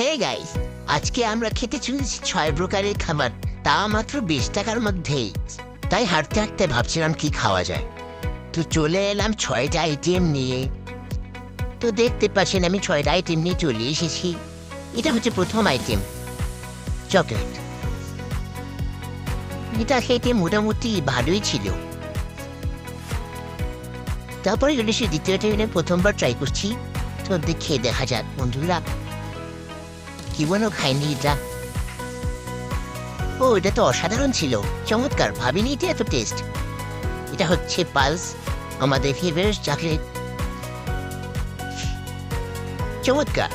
Hey guys, আজকে আমরা খেতে চলেছি 6 প্রকারের খাবার, তা মাত্র 20 টাকার মধ্যেই। তাই হাঁটতে হাঁটতে ভাবছিলাম কি খাওয়া যায়, তো চলে এলাম 6টা আইটেম নিয়ে। তো দেখতে পাচ্ছেন আমি 6টা আইটেম নিয়ে চলে এসেছি। এটা হচ্ছে প্রথম আইটেম, চকলেট। এটা খেতে মোটামুটি ভালোই ছিল। তারপরে চলে এসে দ্বিতীয় আইটেম, প্রথমবার ট্রাই করছি, তো দেখে দেখা যাক বন্ধুরা কি বলো, খাইনি এটা। ও, এটা তো অসাধারণ ছিল, চমৎকার, ভাবিনি এটা এত টেস্ট। এটা হচ্ছে পালস, আমাদের ফেভারিট চকলেট। চমৎকার।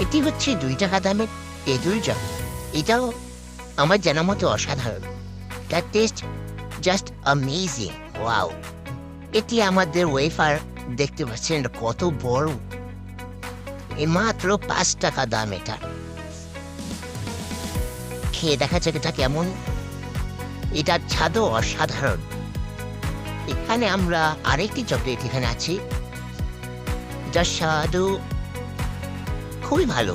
এটি হচ্ছে 2 টাকা দামের তেঁতুল চকলেট। এটাও আমার জানা মতো অসাধারণ, তার টেস্ট জাস্ট অ্যামেজিং। ওয়াও। এটি আমাদের ওয়েফার, দেখতে পাচ্ছেন এটা কত বড়, এ মাত্র 5 টাকা দাম। এটা খেয়ে দেখা যাক এটা কেমন। এটার স্বাদও অসাধারণ। এখানে আমরা আরেকটি চকলেট এখানে আছে, যার স্বাদও খুবই ভালো।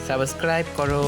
সাবস্ক্রাইব করো।